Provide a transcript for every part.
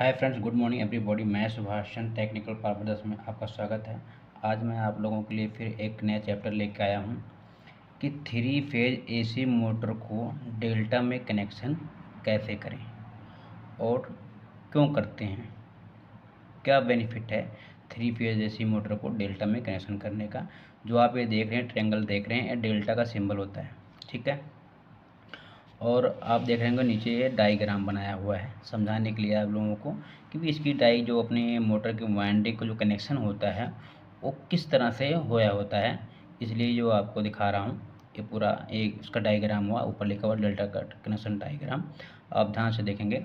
Hi friends, good morning everybody. मैं Subhash Chandra technical पारदर्श में आपका स्वागत है। आज मैं आप लोगों के लिए फिर एक नया चैप्टर लेकर आया हूं कि थ्री फेज एसी मोटर को डेल्टा में कनेक्शन कैसे करें और क्यों करते हैं, क्या बेनिफिट है थ्री फेज एसी मोटर को डेल्टा में कनेक्शन करने का। जो आप ये देख रहे हैं, ट्रायंगल देख रहे हैं, ये डेल्टा का सिंबल होता है, ठीक है। और आप देख रहे होंगे नीचे ये डायग्राम बनाया हुआ है समझाने के लिए आप लोगों को कि इसकी डाई जो अपने मोटर की वाइंडिंग का जो कनेक्शन होता है वो किस तरह से होया होता है, इसलिए जो आपको दिखा रहा हूँ ये पूरा एक इसका डायग्राम हुआ, ऊपर लिखा हुआ डेल्टा का कनेक्शन डायग्राम। आप ध्यान से देखेंगे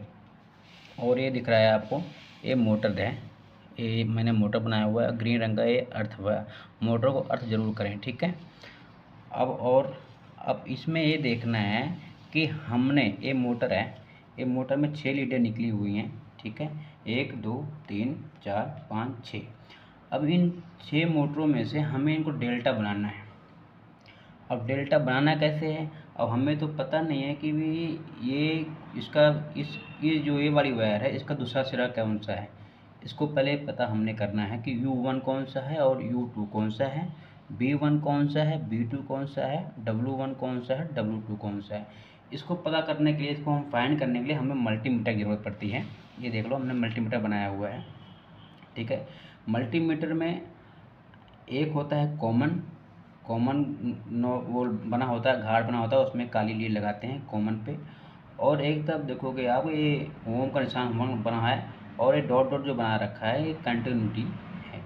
और ये दिख रहा है आपको, ये मोटर है, ये मैंने मोटर बनाया हुआ है ग्रीन रंग का, ये अर्थ हुआ। मोटर को अर्थ जरूर करें, ठीक है। अब इसमें ये देखना है कि हमने ये मोटर है, ये मोटर में 6 लीडें निकली हुई हैं, ठीक है। 1 2 3 4 5 6। अब इन 6 मोटरों में से हमें इनको डेल्टा बनाना है। अब डेल्टा बनाना कैसे है, अब हमें तो पता नहीं है कि भी ये जो ये वाली वायर है इसका दूसरा सिरा कौन सा है। इसको पहले पता हमने करना है कि U1 कौन सा है और U2 कौन सा है, B1 कौन सा है, B2 कौन सा है, W1 कौन सा है, W2 कौन सा है। इसको पता करने के लिए, इसको हम फाइंड करने के लिए हमें मल्टीमीटर की ज़रूरत पड़ती है। ये देख लो, हमने मल्टीमीटर बनाया हुआ है, ठीक है। मल्टीमीटर में एक होता है कॉमन वो बना होता है, घाट बना होता है, उसमें काली लीड लगाते हैं कॉमन पे। और एक तरफ देखोगे आप, ये ओम का निशान बना है और ये डॉट डॉट जो बना रखा है ये कंटिन्यूटी है।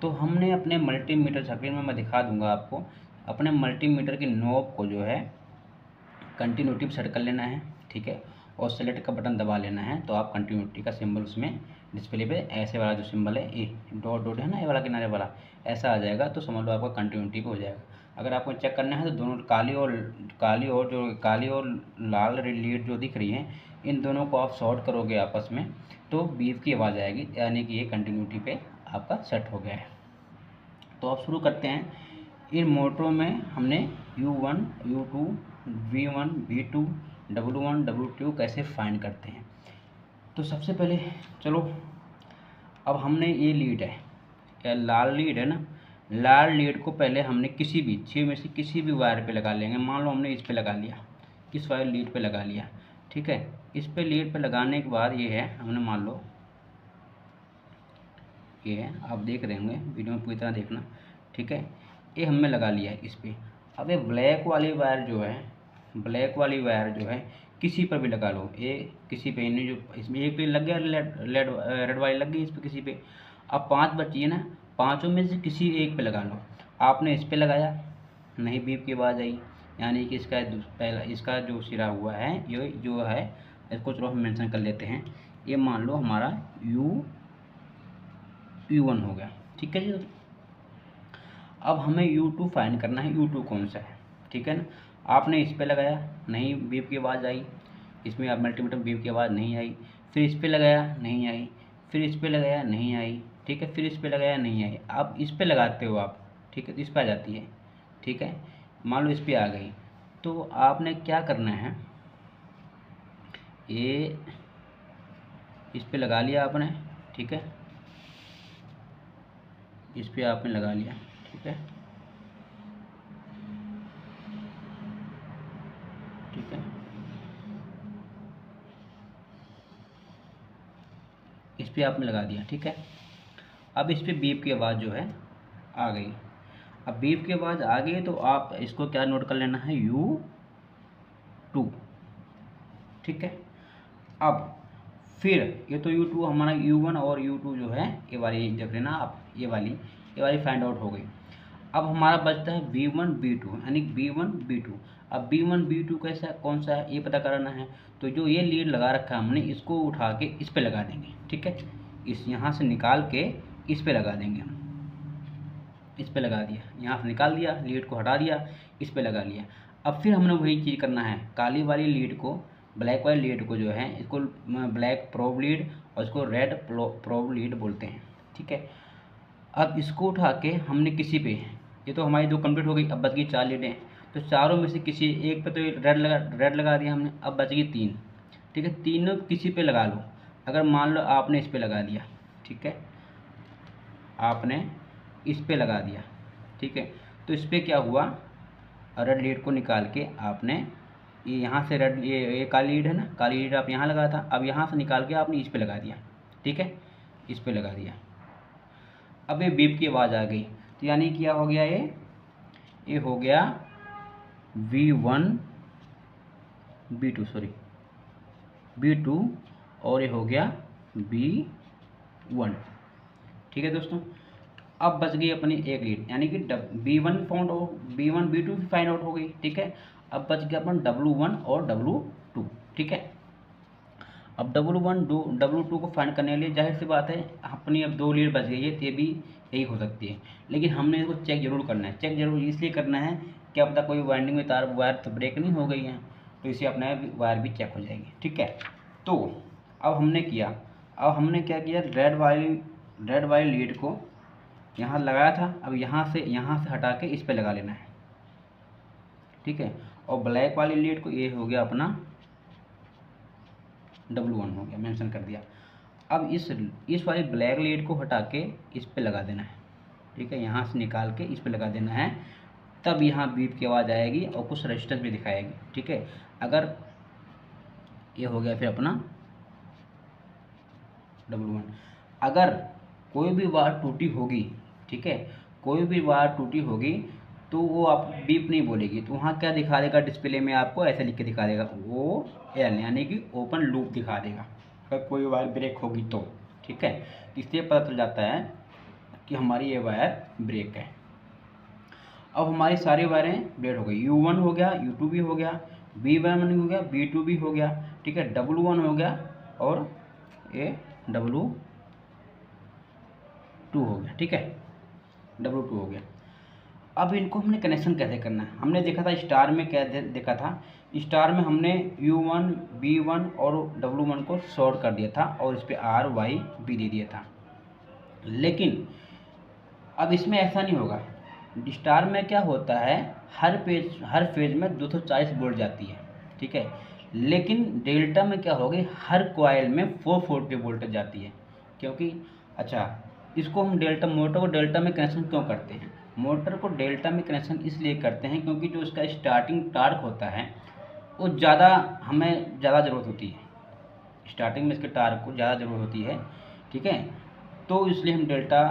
तो हमने अपने मल्टीमीटर, स्क्रीन में मैं दिखा दूंगा आपको, अपने मल्टीमीटर की नॉब को जो है कंटिन्यूटी पर सेट कर लेना है, ठीक है। और सेलेक्ट का बटन दबा लेना है, तो आप कंटिन्यूटी का सिंबल उसमें डिस्प्ले पे ऐसे वाला जो सिंबल है, ये डॉट डॉट है ना, ये वाला किनारे वाला ऐसा आ जाएगा, तो समझ लो आपका कंटिन्यूटी पे हो जाएगा। अगर आपको चेक करना है तो दोनों काली और लाल लीड जो दिख रही है, इन दोनों को आप शॉर्ट करोगे आपस में तो बीप की आवाज़ आएगी, यानी कि ये कंटिन्यूटी पे आपका सेट हो गया है। तो आप शुरू करते हैं। इन मोटरों में हमने U1 U2 V1 V2 W1 W2 कैसे फाइंड करते हैं। तो सबसे पहले चलो, अब हमने ये लीड है, या लाल लीड है ना, लाल लीड को पहले हमने किसी भी 6 में से किसी भी वायर पे लगा लेंगे। मान लो हमने इस पे लगा लिया, किस वायर लीड पे लगा लिया, ठीक है। इस पे लीड पे लगाने के बाद ये है, हमने मान लो ये है, आप देख रहे होंगे, वीडियो में पूरी तरह देखना, ठीक है। ये हमने लगा लिया है इस पर। अब ये ब्लैक वाली वायर जो है किसी पर भी लगा लो, ये किसी पे नहीं, जो इसमें एक पे लग गया, रेड वाली लग गई इस पर किसी पे। अब 5 बची है ना, पाँचों में से किसी एक पे लगा लो। आपने इस पे लगाया, नहीं बीप की आवाज़ आई, यानी कि इसका जो सिरा हुआ है, ये जो है, इसको चलो हम मेंशन कर लेते हैं, ये मान लो हमारा U1 हो गया, ठीक है जी। अब हमें U2 फाइंड करना है, U2 कौन सा है, ठीक है ना। आपने इस पे लगाया, नहीं बीप की आवाज़ आई, इसमें आप मल्टीमीटर बीप की आवाज़ नहीं आई। फिर इस पे लगाया, नहीं आई। फिर इस पे लगाया, नहीं आई, ठीक है। फिर इस पे लगाया, नहीं आई। अब इस पे लगाते हो आप, ठीक है, तो इस पे आ जाती है, ठीक है। मान लो इस पे आ गई, तो आपने क्या करना है, ये इस पे लगा लिया आपने, ठीक है, इस पे आपने लगा लिया, ठीक है, ठीक है। इस पे आपने लगा दिया, ठीक है। अब इस पे बीप की आवाज़ जो है आ गई। अब बीप की आवाज़ आ गई तो आप इसको क्या नोट कर लेना है, U2, ठीक है। अब फिर ये तो U2 हमारा, U1 और U2 जो है, ये वाली देख लेना आप, ये वाली फाइंड आउट हो गई। अब हमारा बचता है V1 B2, यानी B1 B2। अब B1 B2 कैसा कौन सा है ये पता करना है, तो जो ये लीड लगा रखा है हमने, इसको उठा के इस पे लगा देंगे, ठीक है। इस यहाँ से निकाल के इस पे लगा देंगे हम, इस पे लगा दिया, यहाँ से निकाल दिया, लीड को हटा दिया, इस पे लगा लिया। अब फिर हमने वही चीज़ करना है, काली वाली लीड को, ब्लैक वाली लीड को जो है, इसको ब्लैक प्रोब लीड और इसको रेड प्रोब लीड बोलते हैं, ठीक है। अब इसको उठा के हमने किसी पे, ये तो हमारी दो कंप्लीट हो गई, अब बच गई 4 लीडें, तो चारों में से किसी एक पे तो रेड लगा दिया हमने, अब बच गई 3, ठीक है। तीनों किसी पे लगा लो, अगर मान लो आपने इस पे लगा दिया, ठीक है, आपने इस पे लगा दिया, ठीक है, तो इस पे क्या हुआ, रेड लीड को निकाल के आपने ये यहाँ से रेड, ये काली लीड है ना, काली लीड आप यहाँ लगाया था, अब यहाँ से निकाल के आपने इस पे लगा दिया, ठीक है, इस पे लगा दिया। अब ये बीप की आवाज़ आ गई, तो यानी क्या हो गया, ये हो गया V1 B2, सॉरी B2, और ये हो गया B1, ठीक है दोस्तों। अब बच गई अपनी एक लीड, यानी कि B1 फाउंड हो, B1 B2 भी फाइंड आउट हो गई, ठीक है। अब बच गया अपन W1 और W2, ठीक है। अब W1 W2 को फाइंड करने के लिए जाहिर सी बात है अपनी अब दो लीड बच गई है, ये भी यही हो सकती है, लेकिन हमने इसको चेक जरूर करना है। चेक जरूर इसलिए करना है कि अब तक कोई वाइंडिंग में तार वायर तो ब्रेक नहीं हो गई है, तो इसे अपना वायर भी चेक हो जाएगी, ठीक है। तो अब हमने क्या किया, रेड वाली लीड को यहाँ लगाया था, अब यहाँ से हटा के इस पे लगा लेना है, ठीक है। और ब्लैक वाली लीड को, ये हो गया अपना W1 हो गया, मेंशन कर दिया। अब इस वाली ब्लैक लीड को हटा के इस पे लगा देना है, ठीक है, यहाँ से निकाल के इस पे लगा देना है, तब यहाँ बीप की आवाज़ आएगी और कुछ रेजिस्टेंस भी दिखाएगी, ठीक है। अगर ये हो गया फिर अपना W1, अगर कोई भी वायर टूटी होगी, ठीक है, कोई भी वायर टूटी होगी तो वो आप बीप नहीं बोलेगी, तो वहाँ क्या दिखा देगा डिस्प्ले में, आपको ऐसे लिख के दिखा देगा, वो एल यानी कि ओपन लूप दिखा देगा अगर कोई वायर ब्रेक होगी तो, ठीक है। इससे पता चल जाता है कि हमारी ये वायर ब्रेक है। अब हमारी सारी वायरें ब्रेक हो गई, U1 हो गया, U2 भी हो गया, B1 हो गया, B2 भी हो गया, ठीक है, W1 हो गया और ये W2 हो गया, ठीक है, W2 हो गया। अब इनको हमने कनेक्शन कैसे करना है, हमने देखा था स्टार में, क्या देखा था, स्टार में हमने U1 B1 और W1 को शॉर्ट कर दिया था और इस पर R Y B दे दिया था। लेकिन अब इसमें ऐसा नहीं होगा, स्टार में क्या होता है, हर फेज में 240 वोल्ट जाती है, ठीक है, लेकिन डेल्टा में क्या होगी, हर कॉइल में 440 वोल्ट जाती है। क्योंकि अच्छा, इसको हम डेल्टा, मोटर को डेल्टा में कनेक्शन क्यों करते हैं, मोटर को डेल्टा में कनेक्शन इसलिए करते हैं क्योंकि जो इसका स्टार्टिंग टार्क होता है वो ज़्यादा, हमें ज़्यादा ज़रूरत होती है, स्टार्टिंग में इसके टार्क को ज़्यादा ज़रूरत होती है, ठीक है। तो इसलिए हम डेल्टा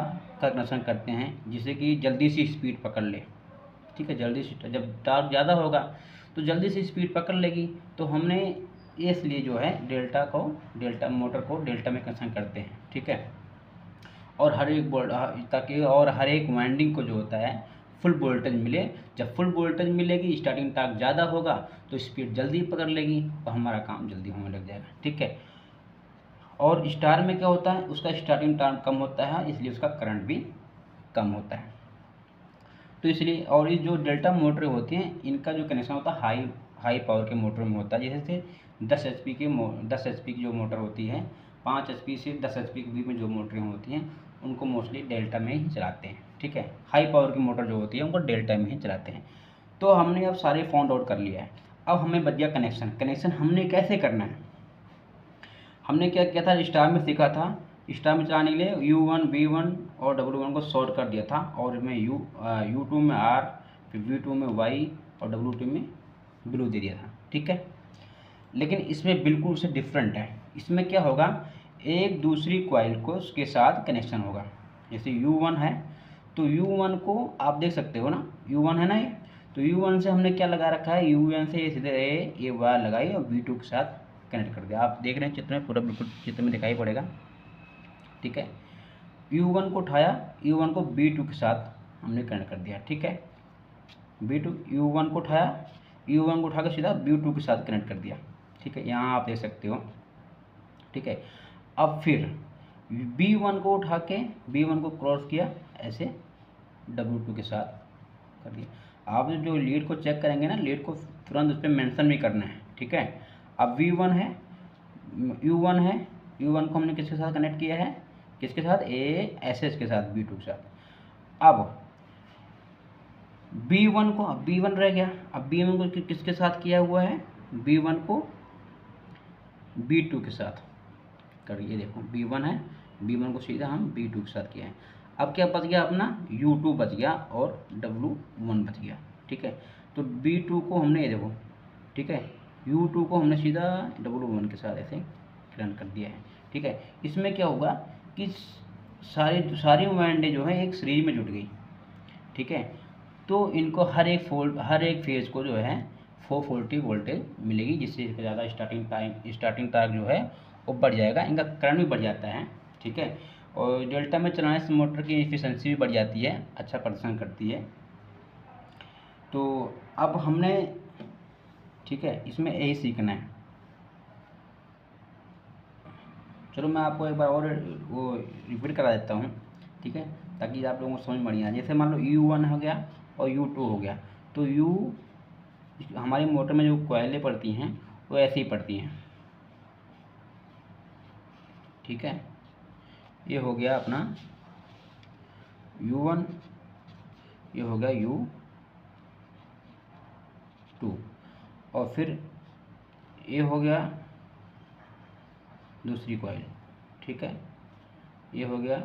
का कनेक्शन करते हैं जिससे कि जल्दी से स्पीड पकड़ ले, ठीक है, जल्दी से, जब टार्क ज़्यादा होगा तो जल्दी से स्पीड पकड़ लेगी, तो हमने इसलिए जो है डेल्टा मोटर को डेल्टा में कनेक्शन करते हैं, ठीक है। और हर एक ताकि और हर एक वाइंडिंग को जो होता है फुल वोल्टेज मिले, जब फुल वोल्टेज मिलेगी, स्टार्टिंग टार्क ज़्यादा होगा तो स्पीड जल्दी पकड़ लेगी और हमारा काम जल्दी होने लग जाएगा, ठीक है। और स्टार में क्या होता है, उसका स्टार्टिंग टार्क कम होता है, इसलिए उसका करंट भी कम होता है। तो इसलिए, और ये जो डेल्टा मोटरें होती हैं इनका जो कनेक्शन होता है हाई पावर के मोटर में होता है, जैसे 10 HP की जो मोटर होती है, 5 HP से 10 HP के बीच में जो मोटरें होती हैं उनको मोस्टली डेल्टा में ही चलाते हैं, ठीक है। हाई पावर की मोटर जो होती है उनको डेल्टा में ही चलाते हैं। तो हमने अब सारे फाउंड आउट कर लिया है। अब हमें बच गया कनेक्शन हमने कैसे करना है। हमने क्या किया था, स्टार में सीखा था, स्टार में चलाने के लिए U1 B1 और W1 को शॉर्ट कर दिया था और इसमें U2 में R, फिर V2 में Y और W2 में ब्लू दे दिया था, ठीक है। लेकिन इसमें बिल्कुल से डिफरेंट है, इसमें क्या होगा, एक दूसरी कॉइल को उसके साथ कनेक्शन होगा। जैसे U1 है तो U1 को आप देख सकते हो ना, U1 है ना ये, तो U1 से हमने क्या लगा रखा है, U1 से सीधे ये वायर लगाई और V2 के साथ कनेक्ट कर दिया। आप देख रहे हैं चित्र में, पूरा बिल्कुल चित्र में दिखाई पड़ेगा, ठीक है। U1 को उठाया, U1 को B2 के साथ हमने कनेक्ट कर दिया, ठीक है। U1 को उठाया, U1 को उठाकर सीधा B2 के साथ कनेक्ट कर दिया, ठीक है, यहाँ आप देख सकते हो, ठीक है। अब फिर B1 को उठा के B1 को क्रॉस किया, ऐसे W2 के साथ कर दिया। आप जो लीड को चेक करेंगे ना, लीड को तुरंत उस पर मेंशन भी करना है, ठीक है। अब U1 है, U1 को हमने किसके साथ कनेक्ट किया है, किसके साथ, SS के साथ, B2 के साथ। अब B1 रह गया, अब B1 को किसके साथ किया हुआ है, B1 को B2 के साथ, कर, ये देखो B1 है, B1 को सीधा हम B2 के साथ किया है। अब क्या बच गया अपना, U2 बच गया और W1 बच गया, ठीक है। तो B2 को हमने, ये देखो, ठीक है, U2 को हमने सीधा W1 के साथ ऐसे रन कर दिया है, ठीक है। इसमें क्या होगा कि सारी सारी वाइंडें जो है एक सीरीज में जुट गई, ठीक है। तो इनको हर एक फेज़ को जो है 440 वोल्टेज मिलेगी, जिससे इसका ज़्यादा स्टार्टिंग टार्क जो है वो बढ़ जाएगा, इनका करंट भी बढ़ जाता है, ठीक है। और डेल्टा में चलाने से मोटर की एफिशिएंसी भी बढ़ जाती है, अच्छा प्रदर्शन करती है। तो अब हमने, ठीक है, इसमें यही सीखना है। चलो मैं आपको एक बार और वो रिपीट करा देता हूँ, ठीक है, ताकि आप लोगों को समझ में बढ़िया। जैसे मान लो U1 हो गया और U2 हो गया, तो हमारी मोटर में जो कॉइलें पड़ती हैं वो ऐसे ही पड़ती हैं, ठीक है। ये हो गया अपना U1, ये हो गया U2, और फिर ये हो गया दूसरी कॉइल, ठीक है, ये हो गया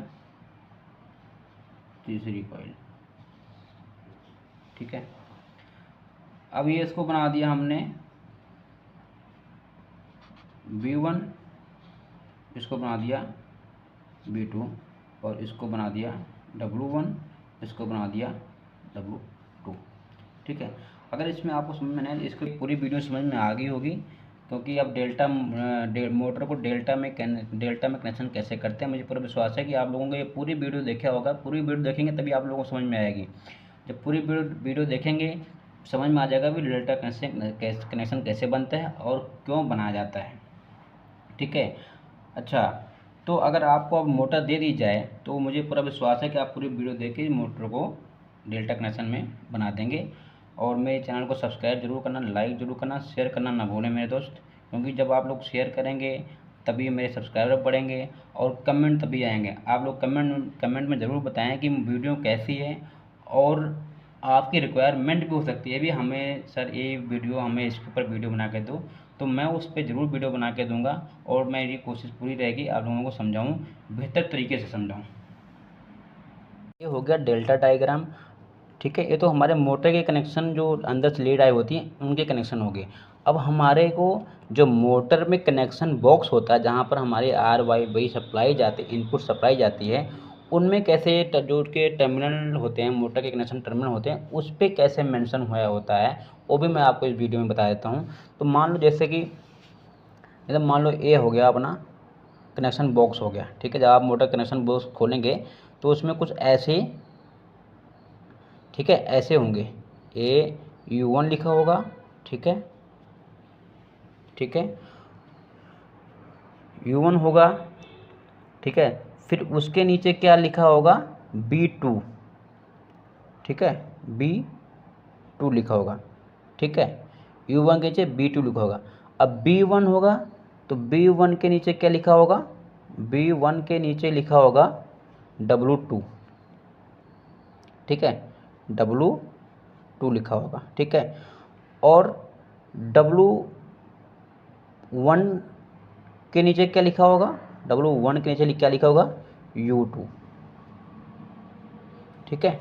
तीसरी कॉइल, ठीक है। अब ये इसको बना दिया हमने B1, इसको बना दिया B2, और इसको बना दिया W1, इसको बना दिया W2, ठीक है। अगर इसमें आपको समझ में नहीं आए, इसकी पूरी वीडियो समझ में आ गई होगी, क्योंकि अब मोटर को डेल्टा में कनेक्शन कैसे करते हैं, मुझे पूरा विश्वास है कि आप लोगों को ये पूरी वीडियो देखा होगा। पूरी वीडियो देखेंगे तभी आप लोगों को समझ में आएगी। जब पूरी वीडियो देखेंगे समझ में आ जाएगा भी डेल्टा कनेक्शन कैसे बनता है और क्यों बनाया जाता है, ठीक है। अच्छा, तो अगर आपको अब मोटर दे दी जाए तो मुझे पूरा विश्वास है कि आप पूरी वीडियो देख के मोटर को डेल्टा कनेक्शन में बना देंगे। और मेरे चैनल को सब्सक्राइब जरूर करना, लाइक जरूर करना, शेयर करना ना भूलें मेरे दोस्त, क्योंकि जब आप लोग शेयर करेंगे तभी मेरे सब्सक्राइबर बढ़ेंगे और कमेंट तभी आएंगे। आप लोग कमेंट में ज़रूर बताएं कि वीडियो कैसी है, और आपकी रिक्वायरमेंट भी हो सकती है भी हमें सर ये वीडियो, हमें इसके ऊपर वीडियो बना के दो, तो मैं उस पर ज़रूर वीडियो बना के दूंगा। और मेरी कोशिश पूरी रहेगी आप लोगों को समझाऊँ, बेहतर तरीके से समझाऊँ। ये हो गया डेल्टा डायग्राम, ठीक है। ये तो हमारे मोटर के कनेक्शन जो अंदर से लीड आई होती हैं उनके कनेक्शन हो गए। अब हमारे को जो मोटर में कनेक्शन बॉक्स होता है, जहाँ पर हमारे RY सप्लाई जाती, इनपुट सप्लाई जाती है, उनमें कैसे जो के टर्मिनल होते हैं, मोटर के कनेक्शन टर्मिनल होते हैं, उस पर कैसे मेंशन हुआ होता है वो भी मैं आपको इस वीडियो में बता देता हूँ। तो मान लो जैसे कि मान लो ये हो गया अपना कनेक्शन बॉक्स हो गया, ठीक है। जब आप मोटर कनेक्शन बॉक्स खोलेंगे तो उसमें कुछ ऐसे, ठीक है, ऐसे होंगे, U1 लिखा होगा, ठीक है, ठीक है, U1 होगा, ठीक है। फिर उसके नीचे क्या लिखा होगा, B2, ठीक है, B2 लिखा होगा, ठीक है। U1 के नीचे B2 लिखा होगा। अब B1 होगा तो B1 के नीचे क्या लिखा होगा, B1 के नीचे लिखा होगा W2, ठीक है, W2 लिखा होगा, ठीक है। और W1 के नीचे क्या लिखा होगा, W1 के नीचे क्या लिखा होगा, U2, ठीक है,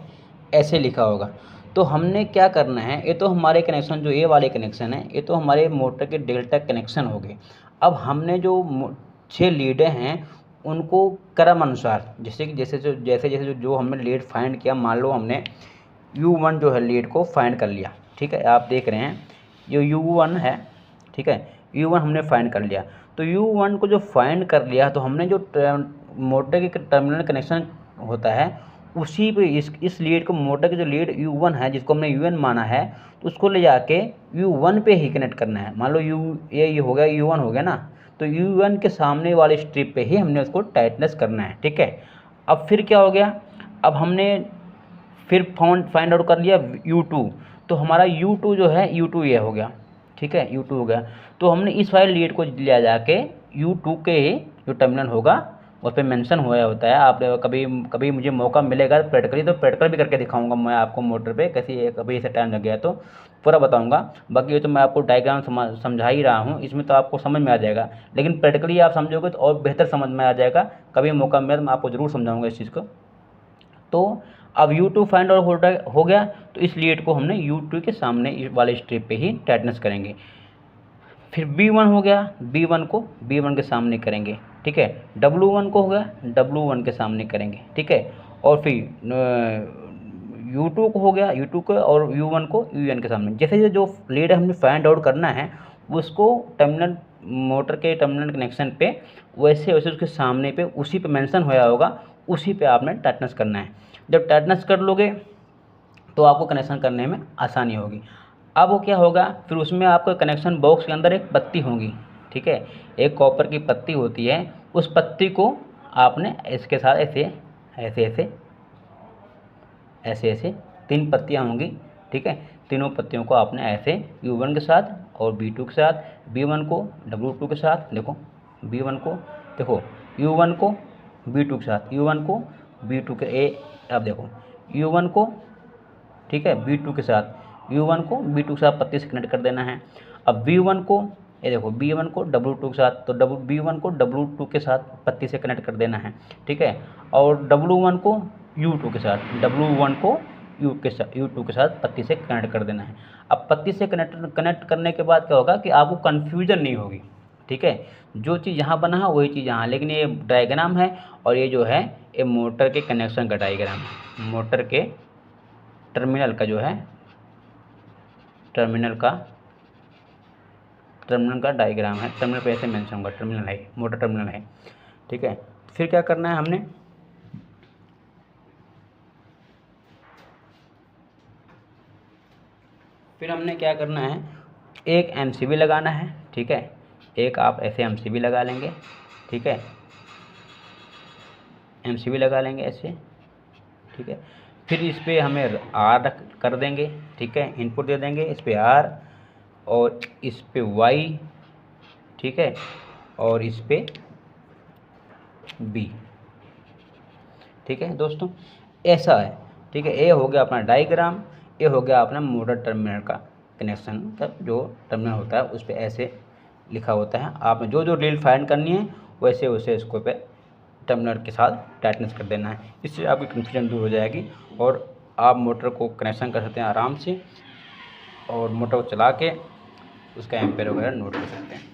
ऐसे लिखा होगा। तो हमने क्या करना है, ये तो हमारे कनेक्शन जो ये वाले कनेक्शन है, ये तो हमारे मोटर के डेल्टा कनेक्शन हो गए। अब हमने जो 6 लीडें हैं उनको क्रम अनुसार, जैसे जो हमने लीड फाइंड किया, मान लो हमने U1 जो है लीड को फाइंड कर लिया, ठीक है। आप देख रहे हैं जो U1 है, ठीक है, U1 हमने फाइंड कर लिया। तो U1 को जो फाइंड कर लिया तो हमने जो मोटर के टर्मिनल कनेक्शन होता है उसी पे इस लीड को, मोटर की जो लीड U1 है जिसको हमने UN माना है, तो उसको ले जाके U1 पे ही कनेक्ट करना है। मान लो ये हो गया, U1 हो गया ना, तो U1 के सामने वाले स्ट्रिप पे ही हमने उसको टाइटनेस करना है, ठीक है। अब फिर क्या हो गया, अब हमने फिर फाइंड आउट कर लिया U2, तो हमारा U2 जो है, U2 ये हो गया, ठीक है, U2 हो गया। तो हमने इस वाले लीड को ले जाके U2 के ही जो टर्मिनल होगा उस पर मेंशन हुआ होता है। आप कभी कभी मुझे मौका मिलेगा प्रैक्टिकली तो प्रैक्टिकल भी करके दिखाऊंगा मैं आपको मोटर पे कैसी, कभी ऐसा टाइम लग गया तो पूरा बताऊंगा। बाकी ये तो मैं आपको डायग्राम समझा ही रहा हूँ, इसमें तो आपको समझ में आ जाएगा, लेकिन प्रैक्टिकली आप समझोगे तो और बेहतर समझ में आ जाएगा। कभी मौका मिले तो मैं आपको ज़रूर समझाऊँगा इस चीज़ को। तो अब U2 फाइंड आउट हो गया, तो इस लीड को हमने U2 के सामने इस वाले स्ट्रिप पे ही टाइटनेस करेंगे। फिर B1 हो गया, B1 को B1 के सामने करेंगे, ठीक है। W1 को हो गया, W1 के सामने करेंगे, ठीक है। और फिर U2 को हो गया, U2 को, और U1 को UN के सामने। जैसे जो लीड हमने फाइंड आउट करना है उसको टर्मिनल, मोटर के टर्मिनल कनेक्शन पे वैसे वैसे उसके सामने पे उसी पे मेंशन होया होगा, उसी पे आपने टाइटनेस करना है। जब टाइटनेस कर लोगे तो आपको कनेक्शन करने में आसानी होगी। अब वो क्या होगा, फिर उसमें आपको कनेक्शन बॉक्स के अंदर एक पत्ती होगी, ठीक है। एक कॉपर की पत्ती होती है, उस पत्ती को आपने इसके साथ ऐसे ऐसे ऐसे ऐसे ऐसे 3 पत्तियाँ होंगी, ठीक है। तीनों पत्तियों को आपने ऐसे U1 के साथ और B2 के साथ, B1 को W2 के साथ, देखो B1 को, देखो U1 को B2 के साथ, U1 को B2 के अब देखो U1 को, ठीक है, B2 के साथ, U1 को B2 के साथ पत्ती से कनेक्ट कर देना है। अब B1 को, ये देखो B1 को W2 के साथ, तो B1 को W2 के साथ पत्ती से कनेक्ट कर देना है, ठीक है। और W1 को U2 के साथ, W1 को U2 के साथ पत्ती से कनेक्ट कर देना है। अब पत्ती से कनेक्ट करने के बाद क्या होगा कि आपको कन्फ्यूजन नहीं होगी, ठीक है। जो चीज़ यहाँ बना है वही चीज़ यहाँ, लेकिन ये डायग्राम है और ये जो है ये मोटर के कनेक्शन का डायग्राम है। मोटर के टर्मिनल का जो है टर्मिनल का डायग्राम है। टर्मिनल पे ऐसे मेंशन होगा, टर्मिनल है, मोटर टर्मिनल है, ठीक है। फिर क्या करना है हमने, क्या करना है, एक MCB लगाना है, ठीक है। एक आप ऐसे MCB लगा लेंगे, ठीक है, MCB लगा लेंगे ऐसे, ठीक है। फिर इस पर हमें R कर देंगे, ठीक है, इनपुट दे देंगे इस पर R, और इस पे Y, ठीक है, और इस पे B, ठीक है दोस्तों, ऐसा है, ठीक है। ये हो गया अपना डायग्राम, ये हो गया अपना मोटर टर्मिनल का कनेक्शन का जो टर्मिनल होता है उस पर ऐसे लिखा होता है। आपने जो जो रील फाइंड करनी है वैसे वैसे इसको पे टर्मिनल के साथ टाइटनेस कर देना है। इससे आपकी कन्फ्यूजन दूर हो जाएगी और आप मोटर को कनेक्शन कर सकते हैं आराम से, और मोटर को चला के उसका एम्पेयर वगैरह नोट कर सकते हैं।